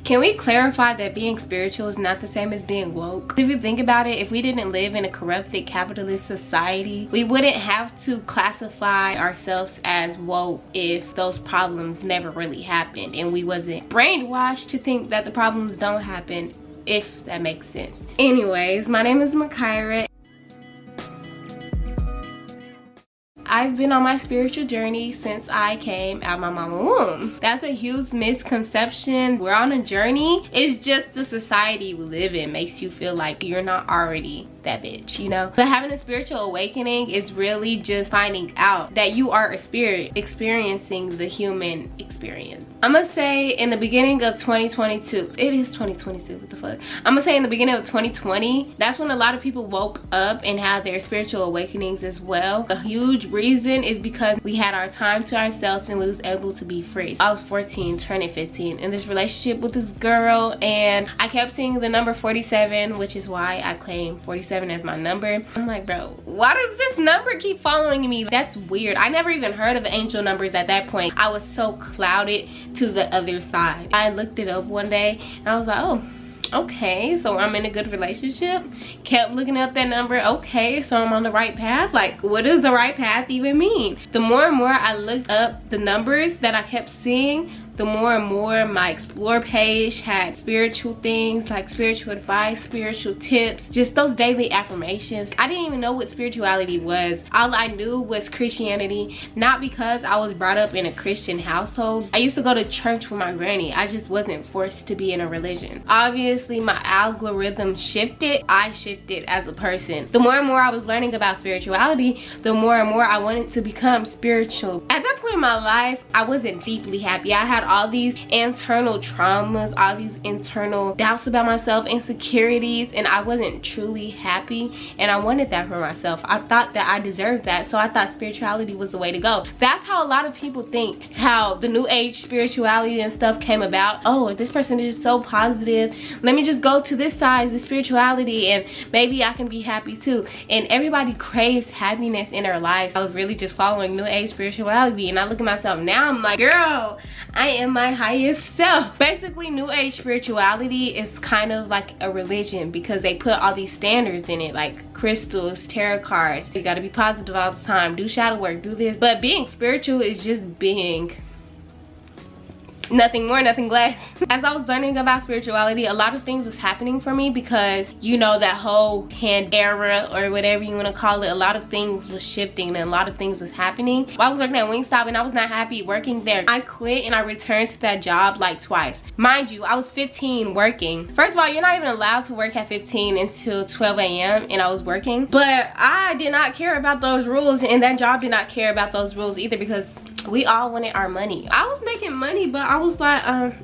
Can we clarify that being spiritual is not the same as being woke? If you think about it, if we didn't live in a corrupted capitalist society, we wouldn't have to classify ourselves as woke if those problems never really happened and we wasn't brainwashed to think that the problems don't happen, if that makes sense. Anyways, my name is Makira. I've been on my spiritual journey since I came out my mama's womb. That's a huge misconception. We're on a journey. It's just the society we live in makes you feel like you're not already that bitch, you know? But having a spiritual awakening is really just finding out that you are a spirit experiencing the human experience. I'm gonna say in the beginning of 2022, it is 2022, what the fuck? I'm gonna say in the beginning of 2020, that's when a lot of people woke up and had their spiritual awakenings as well. A huge reason is because we had our time to ourselves and we was able to be free. I was 14, turning 15, in this relationship with this girl, and I kept seeing the number 47, which is why I claim 47 as my number. I'm like, bro, why does this number keep following me? That's weird. I never even heard of angel numbers at that point. I was so clouded to the other side. I looked it up one day and I was like, oh, okay, so I'm in a good relationship. Kept looking up that number. Okay, so I'm on the right path. Like, what does the right path even mean? The more and more I looked up the numbers that I kept seeing, the more and more my explore page had spiritual things like spiritual advice, spiritual tips, just those daily affirmations. I didn't even know what spirituality was. All I knew was Christianity, not because I was brought up in a Christian household. I used to go to church with my granny. I just wasn't forced to be in a religion. Obviously, my algorithm shifted. I shifted as a person. The more and more I was learning about spirituality, the more and more I wanted to become spiritual. At that point in my life, I wasn't deeply happy. I had all these internal traumas, all these internal doubts about myself, insecurities, and I wasn't truly happy, and I wanted that for myself. I thought that I deserved that, so I thought spirituality was the way to go. That's how a lot of people think, how the new age spirituality and stuff came about. Oh, this person is just so positive, let me just go to this side, the spirituality, and maybe I can be happy too. And everybody craves happiness in their lives. I was really just following new age spirituality, and I look at myself now, I'm like, girl, I am my highest self. Basically, new age spirituality is kind of like a religion because they put all these standards in it, like crystals, tarot cards. You gotta be positive all the time, do shadow work, do this. But being spiritual is just being. Nothing more, nothing less. As I was learning about spirituality, a lot of things was happening for me because, you know, that whole hand era or whatever you want to call it, a lot of things was shifting and a lot of things was happening. While I was working at Wingstop and I was not happy working there, I quit and I returned to that job like twice. Mind you, I was 15 working. First of all, you're not even allowed to work at 15 until 12 a.m. and I was working. But I did not care about those rules, and that job did not care about those rules either because we all wanted our money. I was making money, but I was like,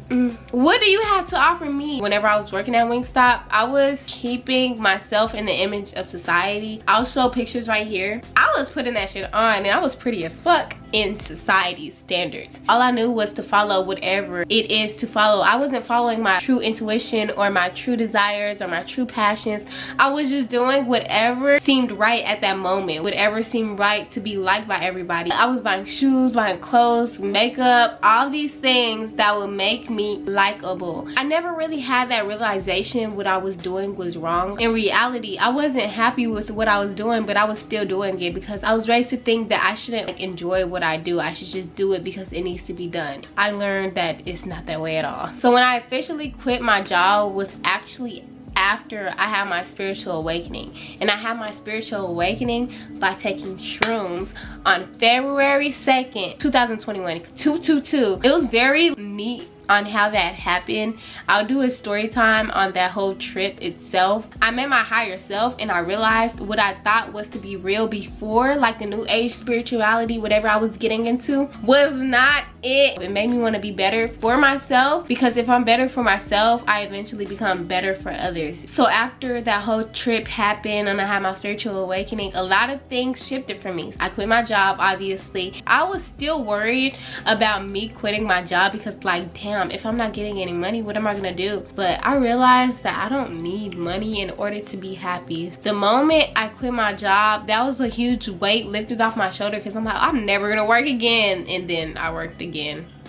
what do you have to offer me? Whenever I was working at Wingstop, I was keeping myself in the image of society. I'll show pictures right here. I was putting that shit on and I was pretty as fuck in society's standards. All I knew was to follow whatever it is to follow. I wasn't following my true intuition or my true desires or my true passions. I was just doing whatever seemed right at that moment, whatever seemed right to be liked by everybody. I was buying shoes, buying clothes, makeup, all these things that would make me likable. I never really had that realization what I was doing was wrong. In reality, I wasn't happy with what I was doing, but I was still doing it because I was raised to think that I shouldn't enjoy what I do. I should just do it because it needs to be done. I learned that it's not that way at all. So when I officially quit my job was actually after I had my spiritual awakening. And I had my spiritual awakening by taking shrooms on February 2nd, 2021, 222. It was very neat on how that happened. I'll do a story time on that whole trip itself. I met my higher self and I realized what I thought was to be real before, like the new age spirituality, whatever I was getting into, was not it. It made me want to be better for myself, because if I'm better for myself, I eventually become better for others. So after that whole trip happened and I had my spiritual awakening, a lot of things shifted for me. I quit my job, obviously. I was still worried about me quitting my job because, like, damn, if I'm not getting any money, what am I gonna do? But I realized that I don't need money in order to be happy. The moment I quit my job, that was a huge weight lifted off my shoulder, because I'm like, I'm never gonna work again. And then I worked again.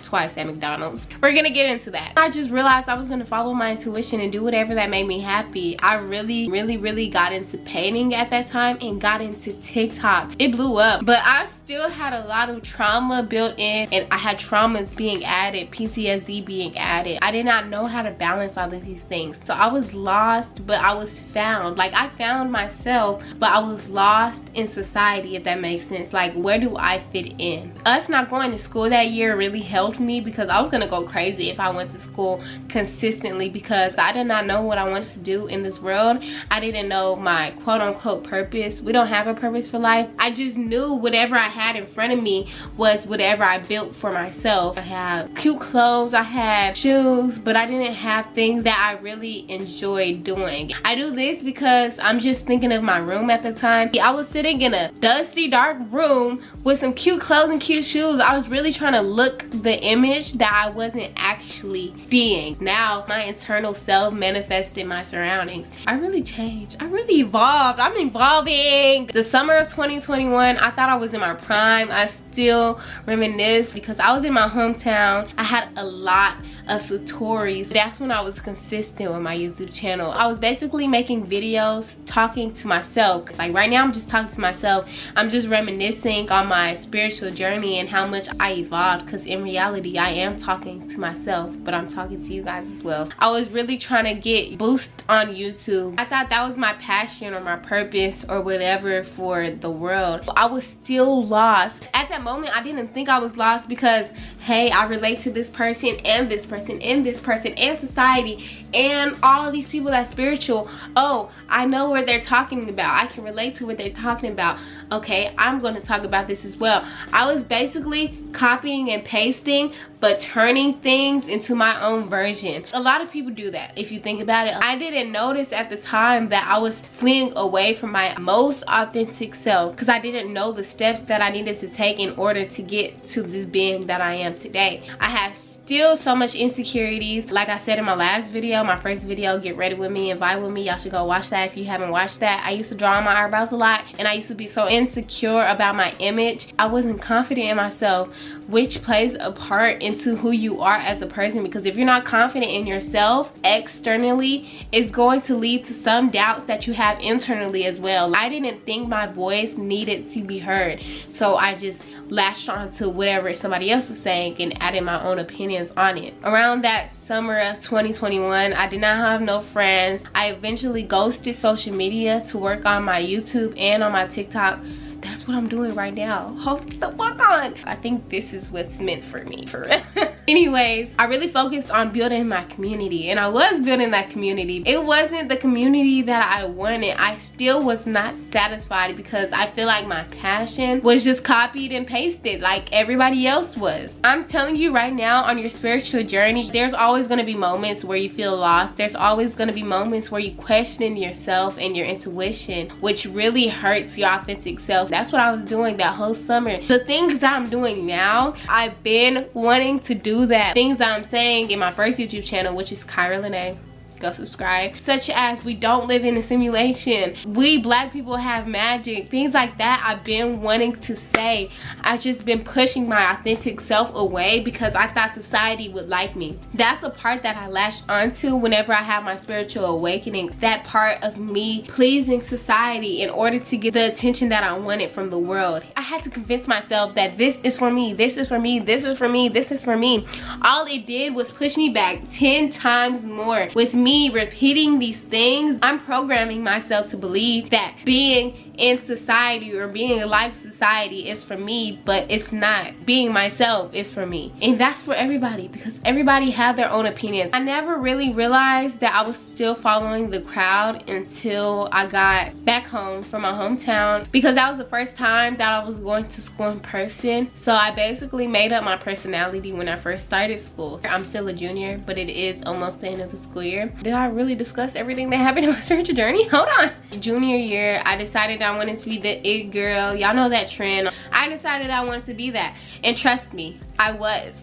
twice at McDonald's. We're gonna get into that. I just realized I was gonna follow my intuition and do whatever that made me happy. I really got into painting at that time and got into TikTok. It blew up, but I still had a lot of trauma built in, and I had traumas being added, PTSD being added. I did not know how to balance all of these things. So I was lost, but I was found. Like, I found myself, but I was lost in society, if that makes sense. Like, where do I fit in? Us not going to school that year really helped me, because I was gonna go crazy if I went to school consistently, because I did not know what I wanted to do in this world. I didn't know my quote-unquote purpose. We don't have a purpose for life. I just knew whatever I had in front of me was whatever I built for myself. I had cute clothes, I had shoes, but I didn't have things that I really enjoyed doing. I do this because I'm just thinking of my room at the time. I was sitting in a dusty, dark room with some cute clothes and cute shoes. I was really trying to look the image that I wasn't actually being. Now my internal self manifested my surroundings. I really changed. I really evolved. I'm evolving. The summer of 2021, I thought I was in my prime. I still reminisce because I was in my hometown. I had a lot of stories. That's when I was consistent with my YouTube channel. I was basically making videos talking to myself. Like right now I'm just talking to myself. I'm just reminiscing on my spiritual journey and how much I evolved, because in reality I am talking to myself, but I'm talking to you guys as well. I was really trying to get boost on YouTube. I thought that was my passion or my purpose or whatever for the world. I was still lost. At that moment I didn't think I was lost, because hey, I relate to this person and this person and this person and society and all of these people that's spiritual. Oh, I know what they're talking about. I can relate to what they're talking about. Okay, I'm going to talk about this as well. I was basically copying and pasting, but turning things into my own version. A lot of people do that if you think about it. I didn't notice at the time that I was fleeing away from my most authentic self, because I didn't know the steps that I needed to take in order to get to this being that I am today. I have still so much insecurities. Like I said in my last video, my first video, get ready with me and vibe with me, y'all should go watch that if you haven't watched that. I used to draw on my eyebrows a lot, and I used to be so insecure about my image. I wasn't confident in myself, which plays a part into who you are as a person, because if you're not confident in yourself externally, it's going to lead to some doubts that you have internally as well. I didn't think my voice needed to be heard, so I just latched on to whatever somebody else was saying and added my own opinions on it. Around that summer of 2021, I did not have no friends. I eventually ghosted social media to work on my YouTube and on my TikTok. That's what I'm doing right now. Hold the fuck on. I think this is what's meant for me, for real. Anyways, I really focused on building my community, and I was building that community. It wasn't the community that I wanted. I still was not satisfied, because I feel like my passion was just copied and pasted like everybody else was. I'm telling you right now, on your spiritual journey, there's always going to be moments where you feel lost. There's always going to be moments where you question yourself and your intuition, which really hurts your authentic self. That's what I was doing that whole summer. The things that I'm doing now, I've been wanting to do that. Things that I'm saying in my first YouTube channel, which is Kyra Lene. Go subscribe. Such as, we don't live in a simulation. We black people have magic. Things like that I've been wanting to say. I've just been pushing my authentic self away because I thought society would like me. That's a part that I latched onto whenever I had my spiritual awakening. That part of me pleasing society in order to get the attention that I wanted from the world. I had to convince myself that this is for me, this is for me, this is for me, this is for me. All it did was push me back 10 times more. With me repeating these things, I'm programming myself to believe that being in society or being like society is for me, but it's not. Being myself is for me, and that's for everybody, because everybody have their own opinions. I never really realized that I was still following the crowd until I got back home from my hometown, because that was the first time that I was going to school in person. So I basically made up my personality when I first started school. I'm still a junior, but it is almost the end of the school year. Did I really discuss everything that happened in my spiritual journey? Hold on. Junior year, I decided I wanted to be the it girl. Y'all know that trend. I decided I wanted to be that, and trust me, I was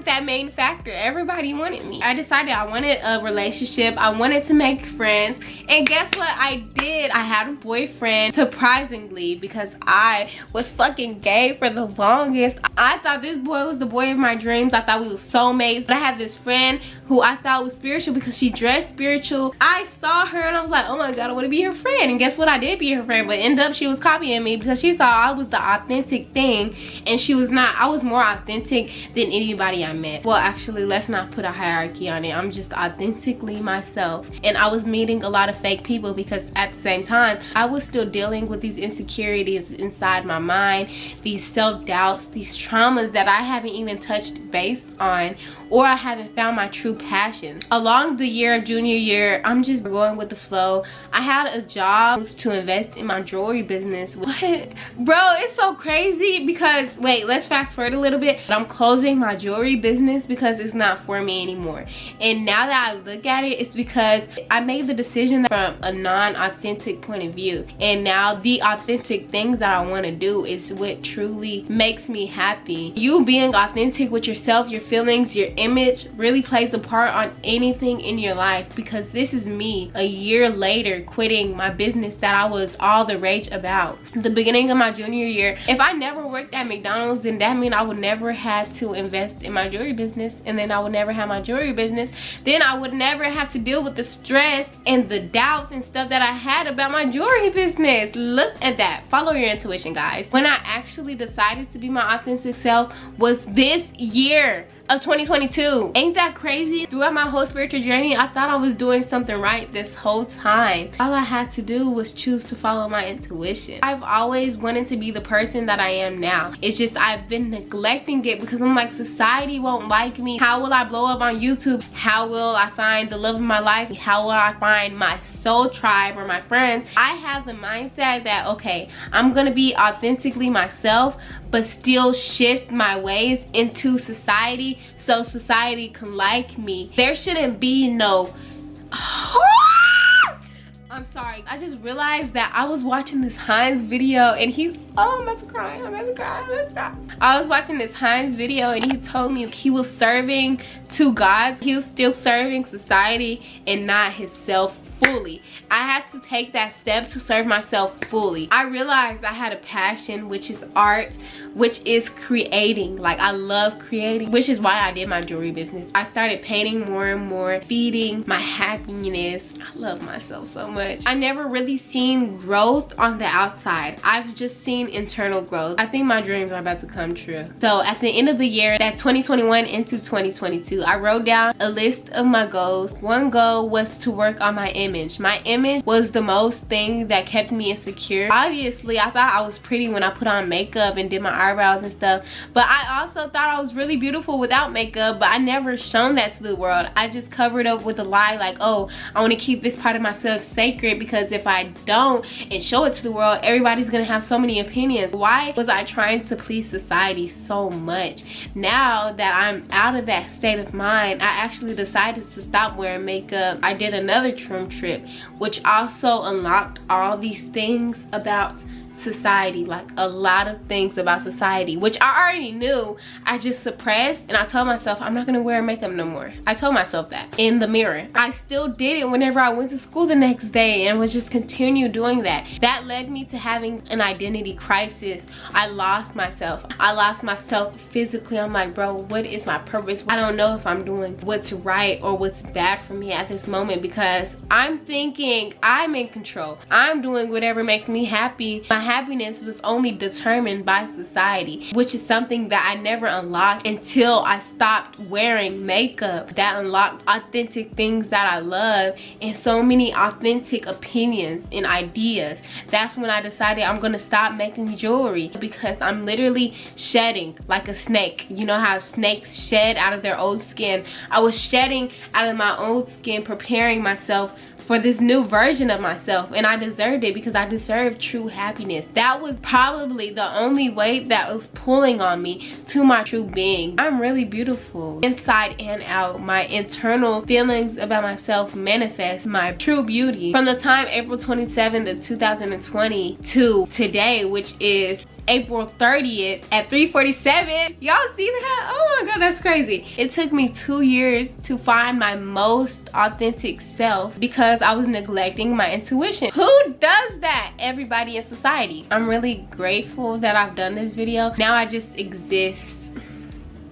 that main factor. Everybody wanted me. I decided I wanted a relationship. I wanted to make friends. And guess what I did? I had a boyfriend, surprisingly, because I was fucking gay for the longest. I thought this boy was the boy of my dreams. I thought we were soulmates. But I had this friend who I thought was spiritual because she dressed spiritual. I saw her and I was like, oh my god, I want to be her friend. And guess what? I did be her friend, but ended up she was copying me because she thought I was the authentic thing, and she was not. I was more authentic than anybody I met. Well, actually, let's not put a hierarchy on it. I'm just authentically myself. And I was meeting a lot of fake people because at the same time, I was still dealing with these insecurities inside my mind, these self-doubts, these traumas that I haven't even touched base on, or I haven't found my true passion. Along the year of junior year, I'm just going with the flow. I had a job to invest in my jewelry business. What? Bro, it's so crazy because, wait, let's fast forward a little bit. I'm closing my jewelry business because it's not for me anymore. And now that I look at it, it's because I made the decision from a non-authentic point of view. And now the authentic things that I want to do is what truly makes me happy. You being authentic with yourself, your feelings, your image really plays a part on anything in your life, because this is me a year later quitting my business that I was all the rage about. The beginning of my junior year, if I never worked at McDonald's, then that means I would never have to invest in my jewelry business, and then I would never have my jewelry business. Then I would never have to deal with the stress and the doubts and stuff that I had about my jewelry business. Look at that. Follow your intuition, guys. When I actually decided to be my authentic self was this year of 2022. Ain't that crazy? Throughout my whole spiritual journey, I thought I was doing something right this whole time. All I had to do was choose to follow my intuition. I've always wanted to be the person that I am now. It's just I've been neglecting it because I'm like, society won't like me. How will I blow up on YouTube? How will I find the love of my life? How will I find my soul tribe or my friends? I have the mindset that, okay, I'm gonna be authentically myself, but still shift my ways into society so society can like me. There shouldn't be no I'm sorry, I just realized that I was watching this Heinz video and he's, oh, I'm about to cry, I'm about to cry, I'm about to cry. I was watching this Heinz video and he told me he was serving two gods. He was still serving society and not himself fully. I had to take that step to serve myself fully. I realized I had a passion, which is art, which is creating. Like, I love creating, which is why I did my jewelry business. I started painting more and more, feeding my happiness. I love myself so much. I never really seen growth on the outside. I've just seen internal growth. I think my dreams are about to come true. So at the end of the year, that 2021 into 2022, I wrote down a list of my goals. One goal was to work on my image. My image was the most thing that kept me insecure. Obviously, I thought I was pretty when I put on makeup and did my eyebrows and stuff, but I also thought I was really beautiful without makeup, but I never shown that to the world. I just covered up with a lie like, oh, I want to keep this part of myself sacred, because if I don't and show it to the world, everybody's gonna have so many opinions. Why was I trying to please society so much? Now that I'm out of that state of mind, I actually decided to stop wearing makeup. I did another trim trip, which also unlocked all these things about society, like a lot of things about society, which I already knew. I just suppressed, and I told myself I'm not gonna wear makeup no more. I told myself that in the mirror. I still did it whenever I went to school the next day and was just continue doing that. That led me to having an identity crisis. I lost myself. I lost myself physically. I'm like, bro, what is my purpose? I don't know if I'm doing what's right or what's bad for me at this moment, because I'm thinking I'm in control. I'm doing whatever makes me happy. My happiness was only determined by society, which is something that I never unlocked until I stopped wearing makeup. That unlocked authentic things that I love and so many authentic opinions and ideas. That's when I decided I'm gonna stop making jewelry, because I'm literally shedding like a snake. You know how snakes shed out of their old skin? I was shedding out of my old skin, preparing myself for this new version of myself, and I deserved it because I deserve true happiness. That was probably the only weight that was pulling on me to my true being. I'm really beautiful inside and out. My internal feelings about myself manifest my true beauty. From the time April 27th of 2020 to today, which is April 30th at 3:47. Y'all see that? Oh my god, that's crazy. It took me 2 years to find my most authentic self because I was neglecting my intuition. Who does that? Everybody in society. I'm really grateful that I've done this video. Now I just exist.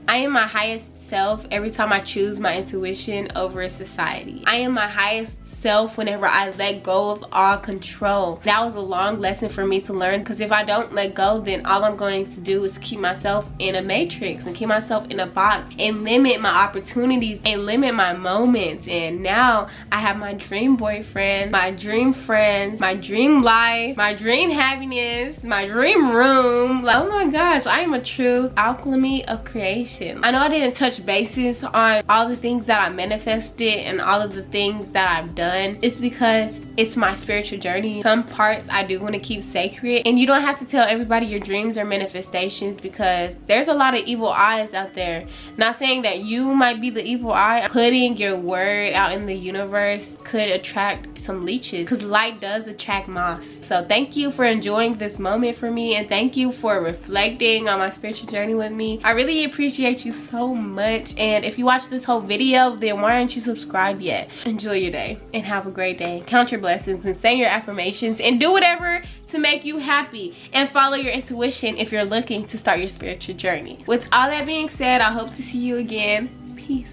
I am my highest self every time I choose my intuition over society. I am my highest self whenever I let go of all control. That was a long lesson for me to learn, because if I don't let go, then all I'm going to do is keep myself in a matrix and keep myself in a box and limit my opportunities and limit my moments. And now I have my dream boyfriend, my dream friends, my dream life, my dream happiness, my dream room. Like, oh my gosh, I am a true alchemy of creation. I know I didn't touch bases on all the things that I manifested and all of the things that I've done. It's because it's my spiritual journey. Some parts I do want to keep sacred, and you don't have to tell everybody your dreams or manifestations, because there's a lot of evil eyes out there. Not saying that you might be the evil eye. Putting your word out in the universe could attract some leeches, because light does attract moths. So thank you for enjoying this moment for me, and thank you for reflecting on my spiritual journey with me. I really appreciate you so much, and if you watched this whole video, then why aren't you subscribed yet? Enjoy your day and have a great day. Count your blessings and say your affirmations and do whatever to make you happy, and follow your intuition if you're looking to start your spiritual journey. With all that being said, I hope to see you again. Peace.